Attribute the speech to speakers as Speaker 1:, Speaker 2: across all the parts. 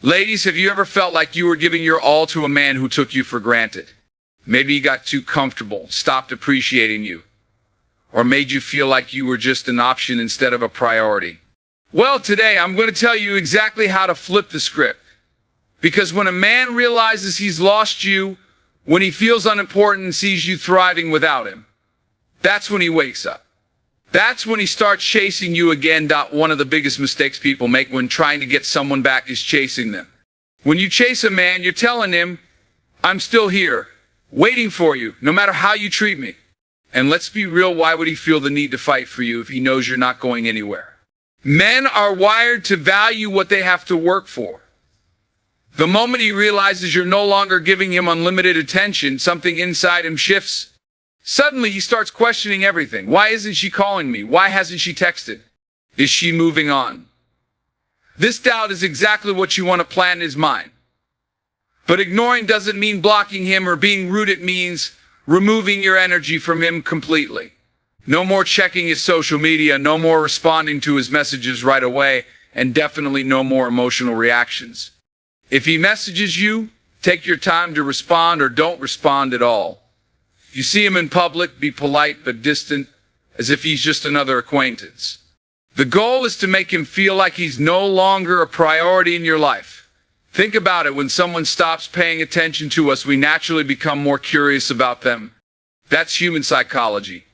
Speaker 1: Ladies, have you ever felt like you were giving your all to a man who took you for granted? Maybe he got too comfortable, stopped appreciating you, or made you feel like you were just an option instead of a priority. Well, today I'm going to tell you exactly how to flip the script. Because when a man realizes he's lost you, when he feels unimportant and sees you thriving without him, that's when he wakes up. That's when he starts chasing you again. One of the biggest mistakes people make when trying to get someone back is chasing them. When you chase a man, you're telling him, I'm still here, waiting for you, no matter how you treat me. And let's be real, why would he feel the need to fight for you if he knows you're not going anywhere? Men are wired to value what they have to work for. The moment he realizes you're no longer giving him unlimited attention, something inside him shifts. Suddenly he starts questioning everything. Why isn't she calling me? Why hasn't she texted? Is she moving on? This doubt is exactly what you want to plant in his mind. But ignoring doesn't mean blocking him or being rude. It means removing your energy from him completely. No more checking his social media, no more responding to his messages right away, and definitely no more emotional reactions. If he messages you, take your time to respond or don't respond at all. If you see him in public, be polite but distant, as if he's just another acquaintance. The goal is to make him feel like he's no longer a priority in your life. Think about it. When someone stops paying attention to us, we naturally become more curious about them. That's human psychology.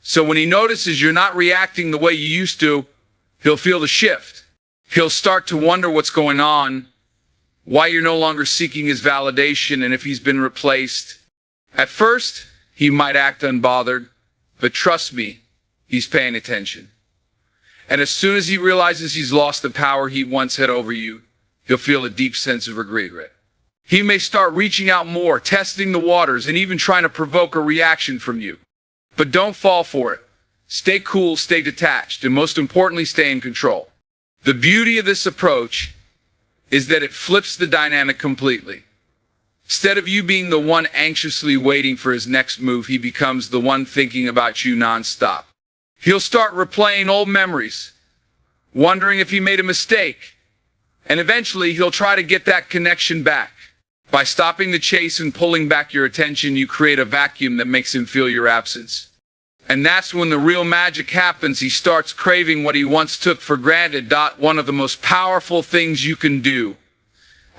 Speaker 1: So when he notices you're not reacting the way you used to, he'll feel the shift. He'll start to wonder what's going on, why you're no longer seeking his validation, and if he's been replaced. At first, he might act unbothered, but trust me, he's paying attention. And as soon as he realizes he's lost the power he once had over you, he'll feel a deep sense of regret. He may start reaching out more, testing the waters, and even trying to provoke a reaction from you. But don't fall for it. Stay cool, stay detached, and most importantly, stay in control. The beauty of this approach is that it flips the dynamic completely. Instead of you being the one anxiously waiting for his next move, he becomes the one thinking about you nonstop. He'll start replaying old memories, wondering if he made a mistake, and eventually he'll try to get that connection back. By stopping the chase and pulling back your attention, you create a vacuum that makes him feel your absence. And that's when the real magic happens. He starts craving what he once took for granted. One of the most powerful things you can do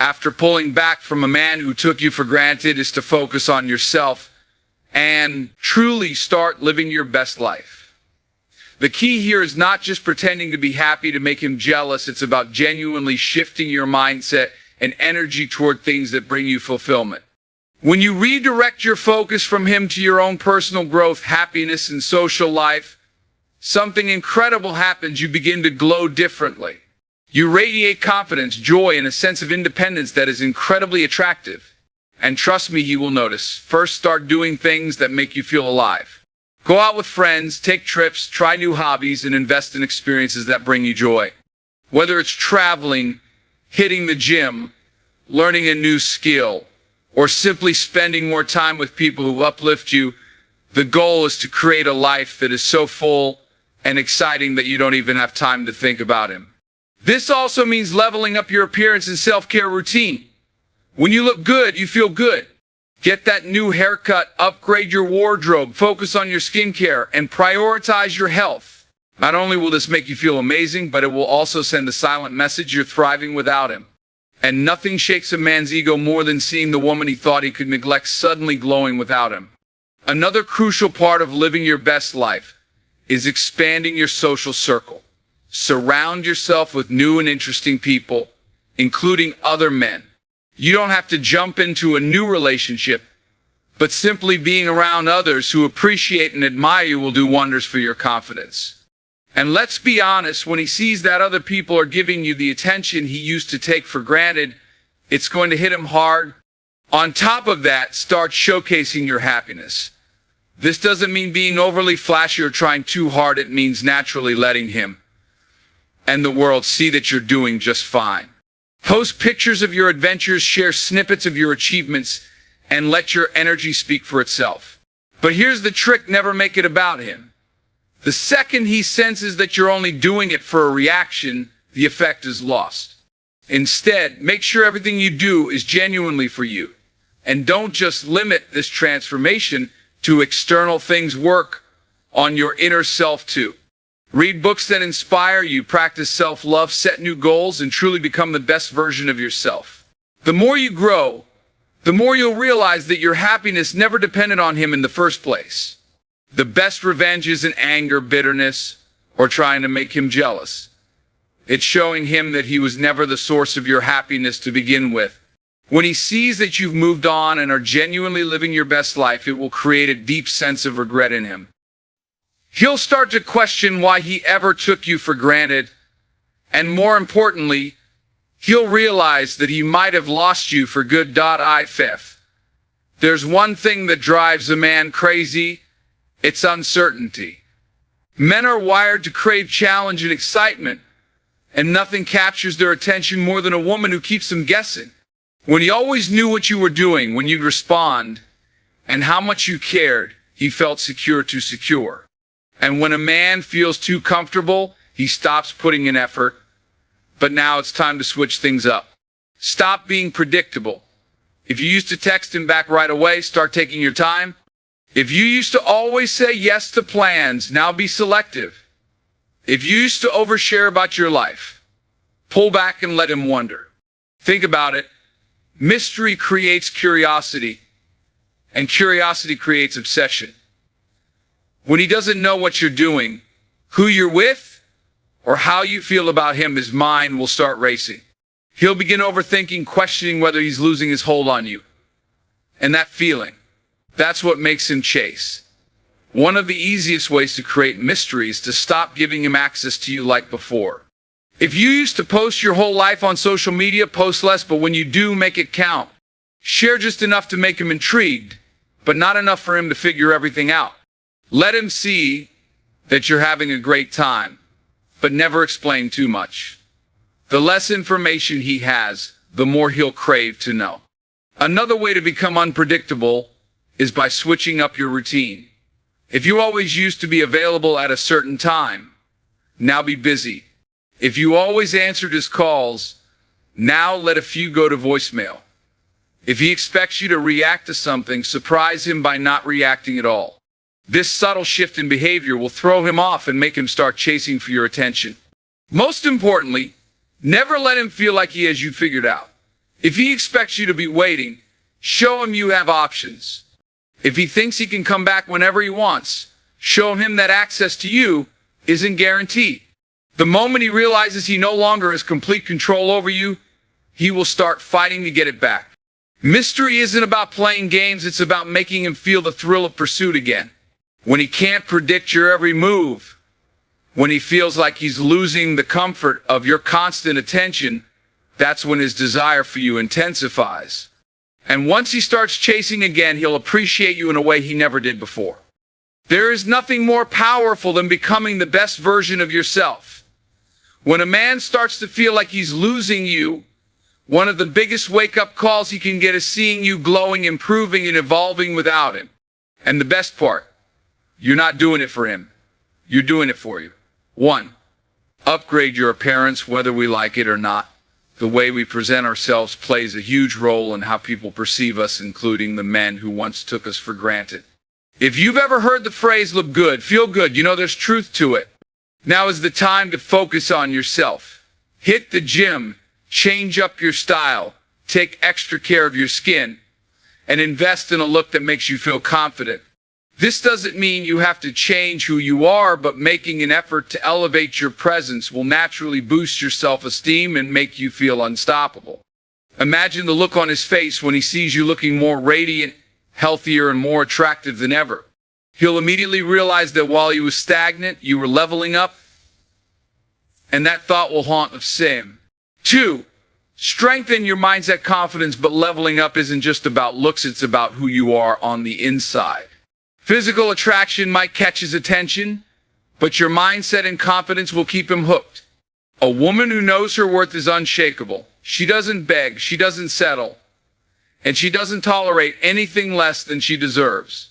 Speaker 1: after pulling back from a man who took you for granted is to focus on yourself and truly start living your best life. The key here is not just pretending to be happy to make him jealous. It's about genuinely shifting your mindset and energy toward things that bring you fulfillment. When you redirect your focus from him to your own personal growth, happiness, and social life, something incredible happens. You begin to glow differently. You radiate confidence, joy, and a sense of independence that is incredibly attractive. And trust me, he will notice. First, start doing things that make you feel alive. Go out with friends, take trips, try new hobbies, and invest in experiences that bring you joy. Whether it's traveling, hitting the gym, learning a new skill, or simply spending more time with people who uplift you, the goal is to create a life that is so full and exciting that you don't even have time to think about him. This also means leveling up your appearance and self-care routine. When you look good, you feel good. Get that new haircut, upgrade your wardrobe, focus on your skincare, and prioritize your health. Not only will this make you feel amazing, but it will also send a silent message you're thriving without him. And nothing shakes a man's ego more than seeing the woman he thought he could neglect suddenly glowing without him. Another crucial part of living your best life is expanding your social circle. Surround yourself with new and interesting people, including other men. You don't have to jump into a new relationship, but simply being around others who appreciate and admire you will do wonders for your confidence. And let's be honest, when he sees that other people are giving you the attention he used to take for granted, it's going to hit him hard. On top of that, start showcasing your happiness. This doesn't mean being overly flashy or trying too hard. It means naturally letting him and the world see that you're doing just fine. Post pictures of your adventures, share snippets of your achievements, and let your energy speak for itself. But here's the trick: never make it about him. The second he senses that you're only doing it for a reaction, the effect is lost. Instead, make sure everything you do is genuinely for you. And don't just limit this transformation to external things. Work on your inner self too. Read books that inspire you, practice self-love, set new goals, and truly become the best version of yourself. The more you grow, the more you'll realize that your happiness never depended on him in the first place. The best revenge isn't anger, bitterness, or trying to make him jealous. It's showing him that he was never the source of your happiness to begin with. When he sees that you've moved on and are genuinely living your best life, it will create a deep sense of regret in him. He'll start to question why he ever took you for granted, and more importantly, he'll realize that he might have lost you for good. If there's one thing that drives a man crazy, it's uncertainty. Men are wired to crave challenge and excitement, and nothing captures their attention more than a woman who keeps them guessing. When he always knew what you were doing, when you'd respond, and how much you cared, he felt secure to secure. And when a man feels too comfortable, he stops putting in effort. But now it's time to switch things up. Stop being predictable. If you used to text him back right away, start taking your time. If you used to always say yes to plans, now be selective. If you used to overshare about your life, pull back and let him wonder. Think about it. Mystery creates curiosity, and curiosity creates obsession. When he doesn't know what you're doing, who you're with, or how you feel about him, his mind will start racing. He'll begin overthinking, questioning whether he's losing his hold on you. And that feeling, that's what makes him chase. One of the easiest ways to create mystery is to stop giving him access to you like before. If you used to post your whole life on social media, post less, but when you do, make it count. Share just enough to make him intrigued, but not enough for him to figure everything out. Let him see that you're having a great time, but never explain too much. The less information he has, the more he'll crave to know. Another way to become unpredictable is by switching up your routine. If you always used to be available at a certain time, now be busy. If you always answered his calls, now let a few go to voicemail. If he expects you to react to something, surprise him by not reacting at all. This subtle shift in behavior will throw him off and make him start chasing for your attention. Most importantly, never let him feel like he has you figured out. If he expects you to be waiting, show him you have options. If he thinks he can come back whenever he wants, show him that access to you isn't guaranteed. The moment he realizes he no longer has complete control over you, he will start fighting to get it back. Mystery isn't about playing games, it's about making him feel the thrill of pursuit again. When he can't predict your every move, when he feels like he's losing the comfort of your constant attention, that's when his desire for you intensifies. And once he starts chasing again, he'll appreciate you in a way he never did before. There is nothing more powerful than becoming the best version of yourself. When a man starts to feel like he's losing you, one of the biggest wake-up calls he can get is seeing you glowing, improving, and evolving without him. And the best part, you're not doing it for him. You're doing it for you. 1. Upgrade your appearance, whether we like it or not. The way we present ourselves plays a huge role in how people perceive us, including the men who once took us for granted. If you've ever heard the phrase, look good, feel good, you know there's truth to it. Now is the time to focus on yourself. Hit the gym, change up your style, take extra care of your skin, and invest in a look that makes you feel confident. This doesn't mean you have to change who you are, but making an effort to elevate your presence will naturally boost your self-esteem and make you feel unstoppable. Imagine the look on his face when he sees you looking more radiant, healthier, and more attractive than ever. He'll immediately realize that while he was stagnant, you were leveling up, and that thought will haunt the same. 2. Strengthen your mindset confidence, but leveling up isn't just about looks, it's about who you are on the inside. Physical attraction might catch his attention, but your mindset and confidence will keep him hooked. A woman who knows her worth is unshakable. She doesn't beg, she doesn't settle, and she doesn't tolerate anything less than she deserves.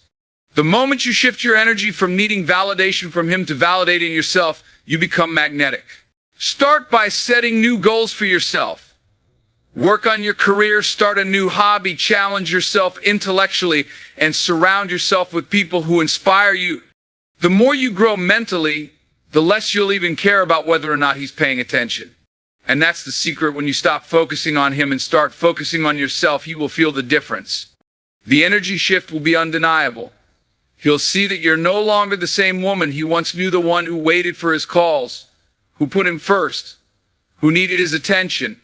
Speaker 1: The moment you shift your energy from needing validation from him to validating yourself, you become magnetic. Start by setting new goals for yourself. Work on your career, start a new hobby, challenge yourself intellectually, and surround yourself with people who inspire you. The more you grow mentally, the less you'll even care about whether or not he's paying attention. And that's the secret. When you stop focusing on him and start focusing on yourself, he will feel the difference. The energy shift will be undeniable. He'll see that you're no longer the same woman he once knew, the one who waited for his calls, who put him first, who needed his attention.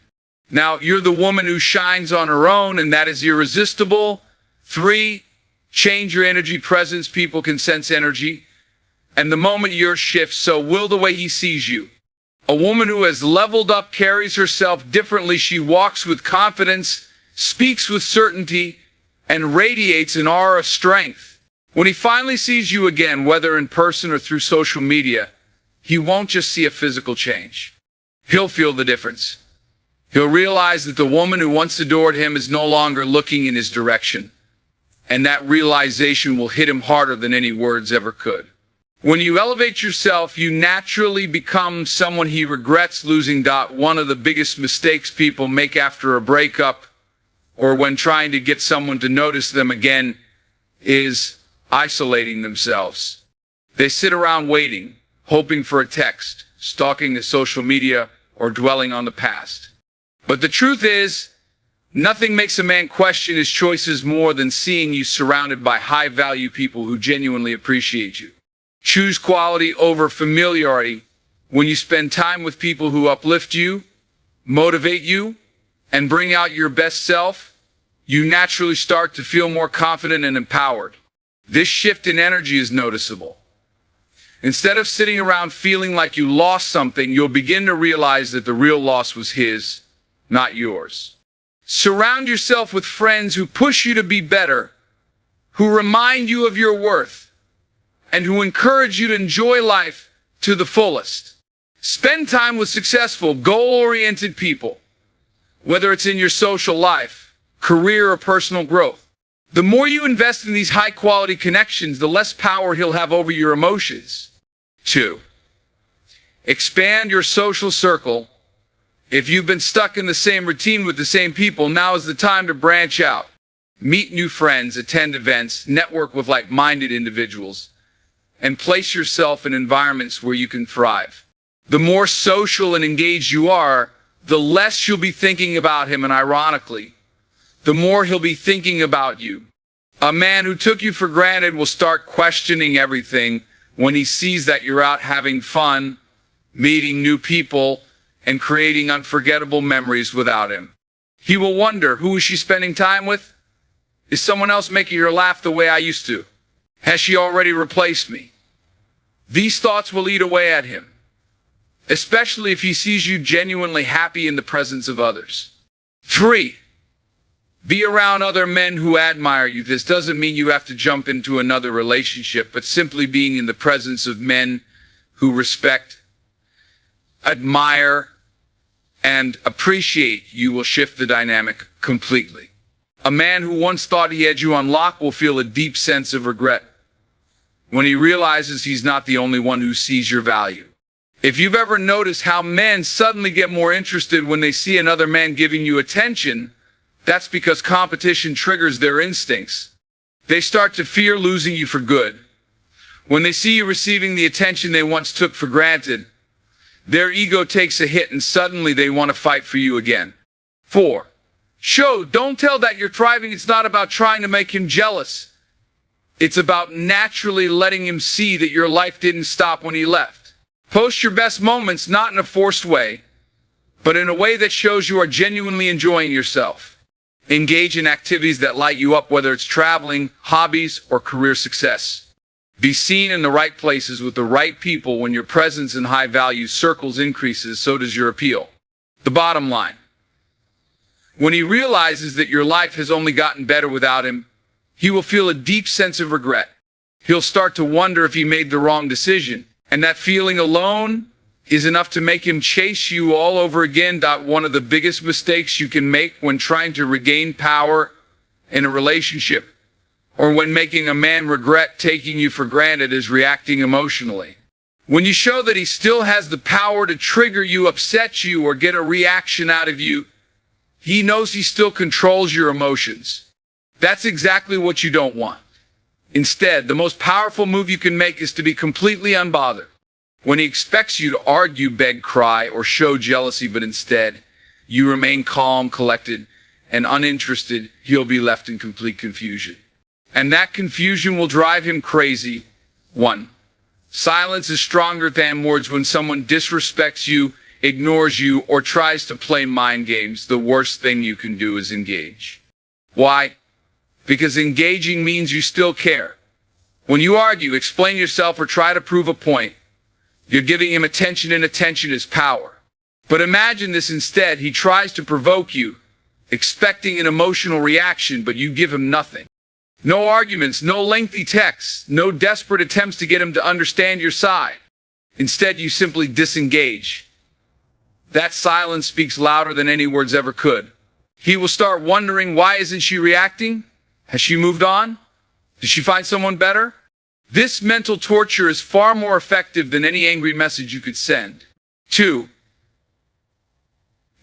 Speaker 1: Now, you're the woman who shines on her own, and that is irresistible. 3, change your energy presence. People can sense energy. And the moment yours shifts, so will the way he sees you. A woman who has leveled up carries herself differently. She walks with confidence, speaks with certainty, and radiates an aura of strength. When he finally sees you again, whether in person or through social media, he won't just see a physical change. He'll feel the difference. He'll realize that the woman who once adored him is no longer looking in his direction. And that realization will hit him harder than any words ever could. When you elevate yourself, you naturally become someone he regrets losing. One of the biggest mistakes people make after a breakup or when trying to get someone to notice them again is isolating themselves. They sit around waiting, hoping for a text, stalking the social media, or dwelling on the past. But the truth is, nothing makes a man question his choices more than seeing you surrounded by high-value people who genuinely appreciate you. Choose quality over familiarity. When you spend time with people who uplift you, motivate you, and bring out your best self, you naturally start to feel more confident and empowered. This shift in energy is noticeable. Instead of sitting around feeling like you lost something, you'll begin to realize that the real loss was his, not yours. Surround yourself with friends who push you to be better, who remind you of your worth, and who encourage you to enjoy life to the fullest. Spend time with successful, goal-oriented people, whether it's in your social life, career, or personal growth. The more you invest in these high-quality connections, the less power he'll have over your emotions. 2, expand your social circle. If you've been stuck in the same routine with the same people, now is the time to branch out. Meet new friends, attend events, network with like-minded individuals, and place yourself in environments where you can thrive. The more social and engaged you are, the less you'll be thinking about him, and ironically, the more he'll be thinking about you. A man who took you for granted will start questioning everything when he sees that you're out having fun, meeting new people, and creating unforgettable memories without him. He will wonder, who is she spending time with? Is someone else making her laugh the way I used to? Has she already replaced me? These thoughts will eat away at him, especially if he sees you genuinely happy in the presence of others. 3, be around other men who admire you. This doesn't mean you have to jump into another relationship, but simply being in the presence of men who respect, admire, and appreciate you will shift the dynamic completely. A man who once thought he had you on lock will feel a deep sense of regret when he realizes he's not the only one who sees your value. If you've ever noticed how men suddenly get more interested when they see another man giving you attention, that's because competition triggers their instincts. They start to fear losing you for good. When they see you receiving the attention they once took for granted, their ego takes a hit and suddenly they want to fight for you again. 4, don't tell that you're thriving. It's not about trying to make him jealous. It's about naturally letting him see that your life didn't stop when he left. Post your best moments, not in a forced way, but in a way that shows you are genuinely enjoying yourself. Engage in activities that light you up, whether it's traveling, hobbies, or career success. Be seen in the right places with the right people. When your presence in high-value circles increases, so does your appeal. The bottom line: when he realizes that your life has only gotten better without him, he will feel a deep sense of regret. He'll start to wonder if he made the wrong decision. And that feeling alone is enough to make him chase you all over again. One of the biggest mistakes you can make when trying to regain power in a relationship, or when making a man regret taking you for granted, is reacting emotionally. When you show that he still has the power to trigger you, upset you, or get a reaction out of you, He knows he still controls your emotions. That's exactly what you don't want. Instead, the most powerful move you can make is to be completely unbothered. When he expects you to argue, beg, cry, or show jealousy, but instead you remain calm, collected, and uninterested, he'll be left in complete confusion. And that confusion will drive him crazy. 1. Silence is stronger than words. When someone disrespects you, ignores you, or tries to play mind games, the worst thing you can do is engage. Why? Because engaging means you still care. When you argue, explain yourself, or try to prove a point, you're giving him attention, and attention is power. But imagine this instead. He tries to provoke you, expecting an emotional reaction, but you give him nothing. No arguments, no lengthy texts, no desperate attempts to get him to understand your side. Instead, you simply disengage. That silence speaks louder than any words ever could. He will start wondering, why isn't she reacting? Has she moved on? Did she find someone better? This mental torture is far more effective than any angry message you could send. 2.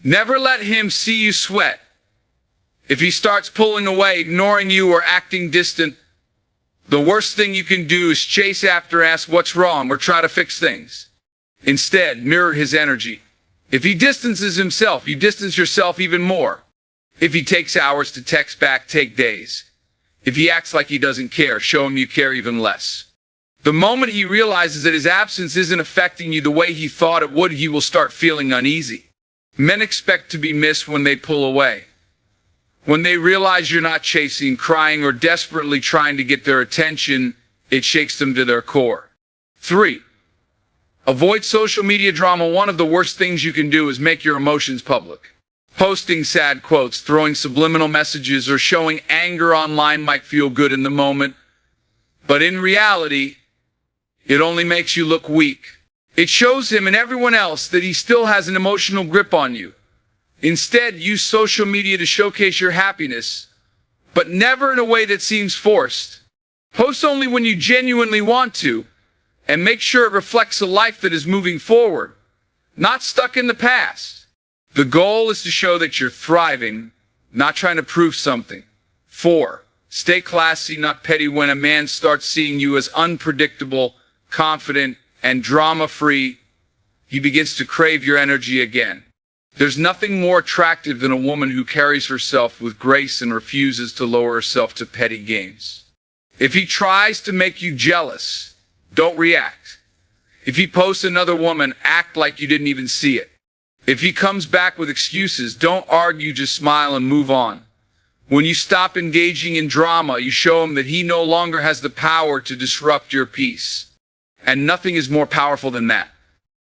Speaker 1: Never let him see you sweat. If he starts pulling away, ignoring you, or acting distant, the worst thing you can do is chase after, ask what's wrong, or try to fix things. Instead, mirror his energy. If he distances himself, you distance yourself even more. If he takes hours to text back, take days. If he acts like he doesn't care, show him you care even less. The moment he realizes that his absence isn't affecting you the way he thought it would, he will start feeling uneasy. Men expect to be missed when they pull away. When they realize you're not chasing, crying, or desperately trying to get their attention, it shakes them to their core. 3. Avoid social media drama. One of the worst things you can do is make your emotions public. Posting sad quotes, throwing subliminal messages, or showing anger online might feel good in the moment, but in reality, it only makes you look weak. It shows him and everyone else that he still has an emotional grip on you. Instead, use social media to showcase your happiness, but never in a way that seems forced. Post only when you genuinely want to, and make sure it reflects a life that is moving forward, not stuck in the past. The goal is to show that you're thriving, not trying to prove something. 4. Stay classy, not petty. When a man starts seeing you as unpredictable, confident, and drama-free, he begins to crave your energy again. There's nothing more attractive than a woman who carries herself with grace and refuses to lower herself to petty games. If he tries to make you jealous, don't react. If he posts another woman, act like you didn't even see it. If he comes back with excuses, don't argue, just smile and move on. When you stop engaging in drama, you show him that he no longer has the power to disrupt your peace. And nothing is more powerful than that.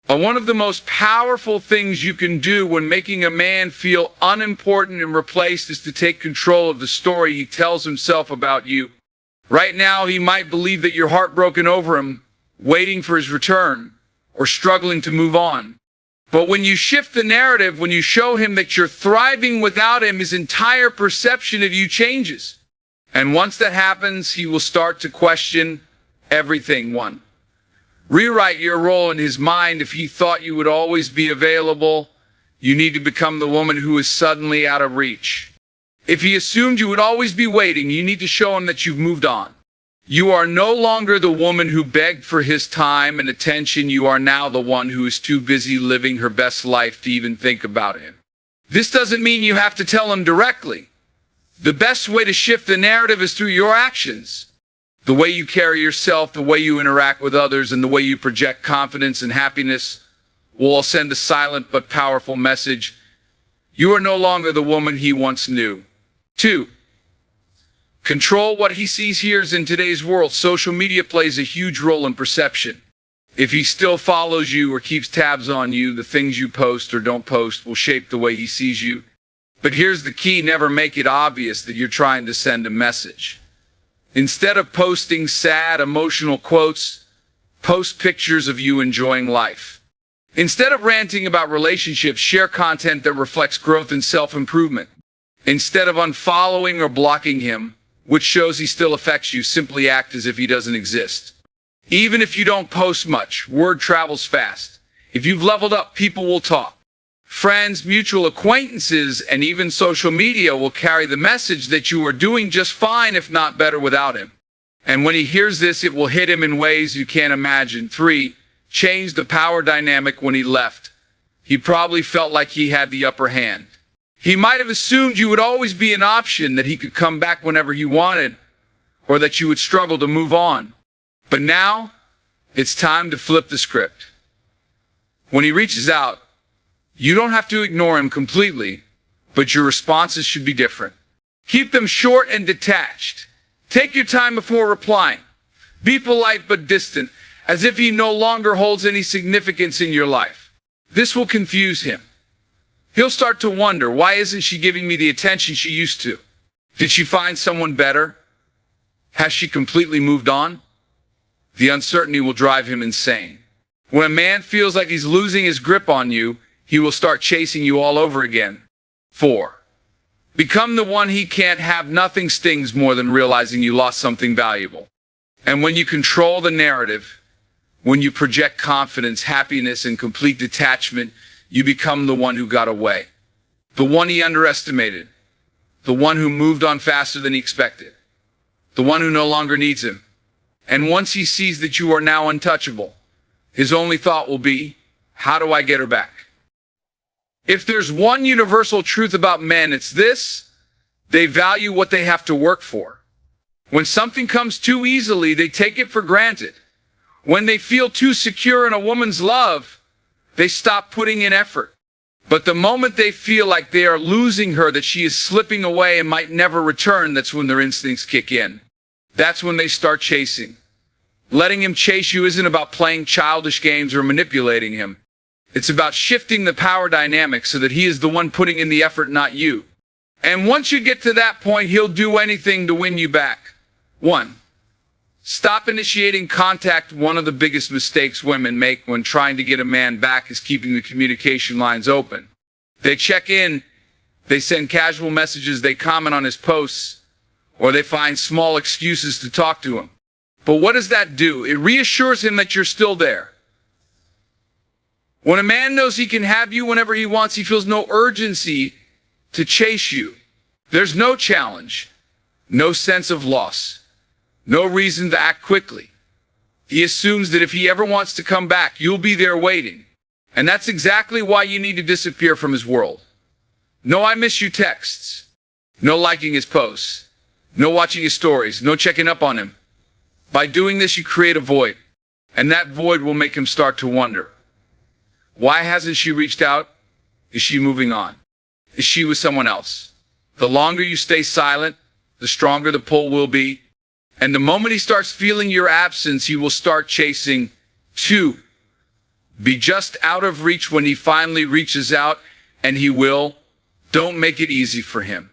Speaker 1: But one of the most powerful things you can do when making a man feel unimportant and replaced is to take control of the story he tells himself about you. Right now, he might believe that you're heartbroken over him, waiting for his return, or struggling to move on. But when you shift the narrative, when you show him that you're thriving without him, his entire perception of you changes. And once that happens, he will start to question everything. 1. Rewrite your role in his mind. If he thought you would always be available, you need to become the woman who is suddenly out of reach. If he assumed you would always be waiting, you need to show him that you've moved on. You are no longer the woman who begged for his time and attention. You are now the one who is too busy living her best life to even think about him. This doesn't mean you have to tell him directly. The best way to shift the narrative is through your actions. The way you carry yourself, the way you interact with others, and the way you project confidence and happiness will all send a silent but powerful message. You are no longer the woman he once knew. 2. Control what he sees, hears. In today's world, social media plays a huge role in perception. If he still follows you or keeps tabs on you, the things you post or don't post will shape the way he sees you. But here's the key: never make it obvious that you're trying to send a message. Instead of posting sad, emotional quotes, post pictures of you enjoying life. Instead of ranting about relationships, share content that reflects growth and self-improvement. Instead of unfollowing or blocking him, which shows he still affects you, simply act as if he doesn't exist. Even if you don't post much, word travels fast. If you've leveled up, people will talk. Friends, mutual acquaintances, and even social media will carry the message that you are doing just fine, if not better, without him. And when he hears this, it will hit him in ways you can't imagine. 3. Change the power dynamic when he left. He probably felt like he had the upper hand. He might have assumed you would always be an option, that he could come back whenever he wanted, or that you would struggle to move on. But now, it's time to flip the script. When he reaches out, you don't have to ignore him completely, but your responses should be different. Keep them short and detached. Take your time before replying. Be polite but distant, as if he no longer holds any significance in your life. This will confuse him. He'll start to wonder, why isn't she giving me the attention she used to? Did she find someone better? Has she completely moved on? The uncertainty will drive him insane. When a man feels like he's losing his grip on you, he will start chasing you all over again. 4. Become the one he can't have. Nothing stings more than realizing you lost something valuable. And when you control the narrative, when you project confidence, happiness, and complete detachment, you become the one who got away. The one he underestimated. The one who moved on faster than he expected. The one who no longer needs him. And once he sees that you are now untouchable, his only thought will be, how do I get her back? If there's one universal truth about men, it's this: they value what they have to work for. When something comes too easily, they take it for granted. When they feel too secure in a woman's love, they stop putting in effort. But the moment they feel like they are losing her, that she is slipping away and might never return, that's when their instincts kick in. That's when they start chasing. Letting him chase you isn't about playing childish games or manipulating him. It's about shifting the power dynamic so that he is the one putting in the effort, not you. And once you get to that point, he'll do anything to win you back. 1. Stop initiating contact. One of the biggest mistakes women make when trying to get a man back is keeping the communication lines open. They check in, they send casual messages, they comment on his posts, or they find small excuses to talk to him. But what does that do? It reassures him that you're still there. When a man knows he can have you whenever he wants, he feels no urgency to chase you. There's no challenge, no sense of loss, no reason to act quickly. He assumes that if he ever wants to come back, you'll be there waiting. And that's exactly why you need to disappear from his world. No "I miss you" texts, no liking his posts, no watching his stories, no checking up on him. By doing this, you create a void, and that void will make him start to wonder. Why hasn't she reached out? Is she moving on? Is she with someone else? The longer you stay silent, the stronger the pull will be. And the moment he starts feeling your absence, he will start chasing. 2. Be just out of reach when he finally reaches out, and he will. Don't make it easy for him.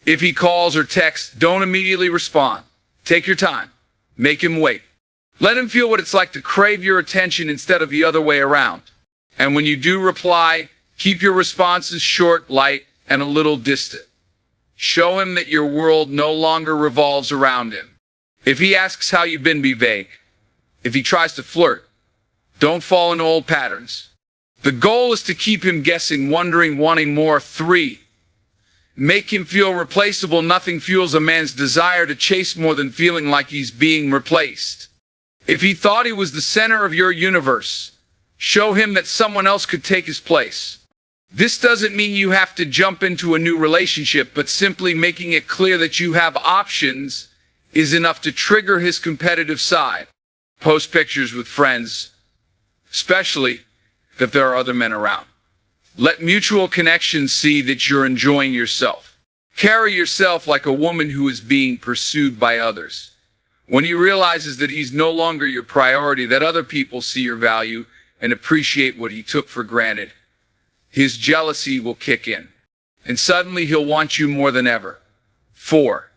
Speaker 1: If he calls or texts, don't immediately respond. Take your time. Make him wait. Let him feel what it's like to crave your attention instead of the other way around. And when you do reply, keep your responses short, light, and a little distant. Show him that your world no longer revolves around him. If he asks how you've been, be vague. If he tries to flirt, don't fall into old patterns. The goal is to keep him guessing, wondering, wanting more. 3. Make him feel replaceable. Nothing fuels a man's desire to chase more than feeling like he's being replaced. If he thought he was the center of your universe, show him that someone else could take his place. This doesn't mean you have to jump into a new relationship, but simply making it clear that you have options is enough to trigger his competitive side. Post pictures with friends, especially if there are other men around. Let mutual connections see that you're enjoying yourself. Carry yourself like a woman who is being pursued by others. When he realizes that he's no longer your priority, that other people see your value and appreciate what he took for granted, his jealousy will kick in, and suddenly he'll want you more than ever. 4.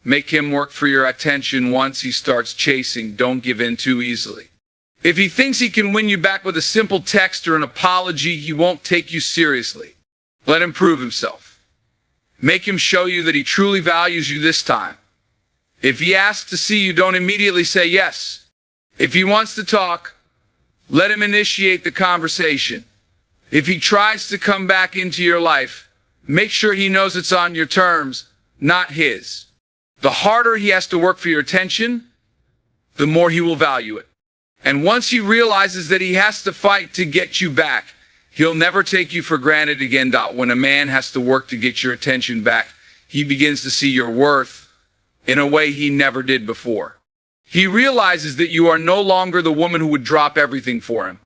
Speaker 1: Make him work for your attention. Once he starts chasing, don't give in too easily. If he thinks he can win you back with a simple text or an apology, he won't take you seriously. Let him prove himself. Make him show you that he truly values you this time. If he asks to see you, don't immediately say yes. If he wants to talk, let him initiate the conversation. If he tries to come back into your life, make sure he knows it's on your terms, not his. The harder he has to work for your attention, the more he will value it. And once he realizes that he has to fight to get you back, he'll never take you for granted again. When a man has to work to get your attention back, he begins to see your worth in a way he never did before. He realizes that you are no longer the woman who would drop everything for him.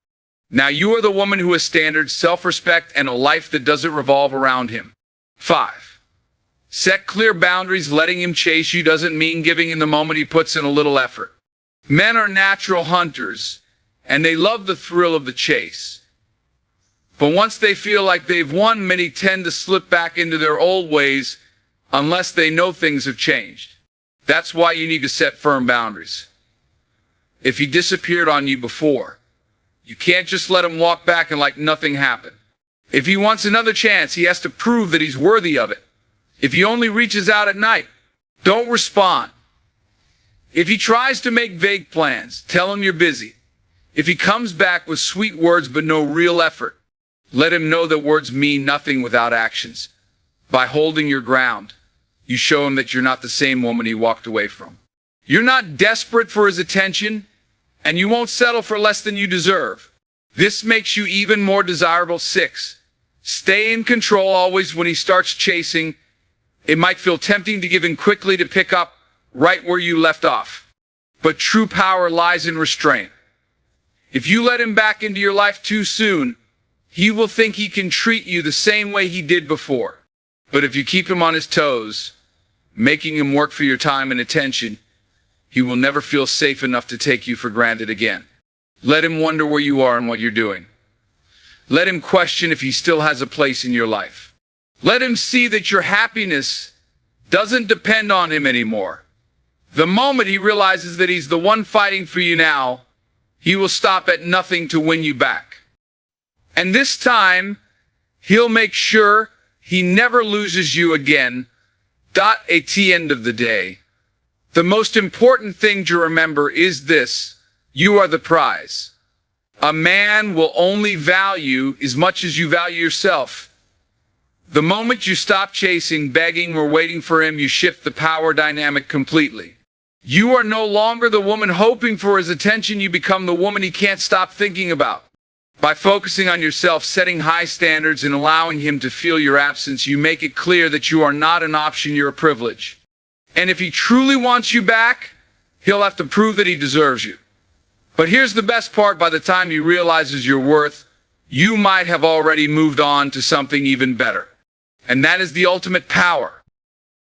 Speaker 1: Now you are the woman who has standards, self-respect, and a life that doesn't revolve around him. 5. Set clear boundaries. Letting him chase you doesn't mean giving in the moment he puts in a little effort. Men are natural hunters, and they love the thrill of the chase. But once they feel like they've won, many tend to slip back into their old ways unless they know things have changed. That's why you need to set firm boundaries. If he disappeared on you before, you can't just let him walk back and like nothing happened. If he wants another chance, he has to prove that he's worthy of it. If he only reaches out at night, don't respond. If he tries to make vague plans, tell him you're busy. If he comes back with sweet words but no real effort, let him know that words mean nothing without actions. By holding your ground, you show him that you're not the same woman he walked away from. You're not desperate for his attention, and you won't settle for less than you deserve. This makes you even more desirable. 6. Stay in control always. When he starts chasing, it might feel tempting to give in quickly, to pick up right where you left off. But true power lies in restraint. If you let him back into your life too soon, he will think he can treat you the same way he did before. But if you keep him on his toes, making him work for your time and attention, he will never feel safe enough to take you for granted again. Let him wonder where you are and what you're doing. Let him question if he still has a place in your life. Let him see that your happiness doesn't depend on him anymore. The moment he realizes that he's the one fighting for you now, he will stop at nothing to win you back. And this time, he'll make sure he never loses you again. At the end of the day, the most important thing to remember is this: you are the prize. A man will only value as much as you value yourself. The moment you stop chasing, begging, or waiting for him, you shift the power dynamic completely. You are no longer the woman hoping for his attention. You become the woman he can't stop thinking about. By focusing on yourself, setting high standards, and allowing him to feel your absence, you make it clear that you are not an option, you're a privilege. And if he truly wants you back, he'll have to prove that he deserves you. But here's the best part: by the time he realizes your worth, you might have already moved on to something even better. And that is the ultimate power.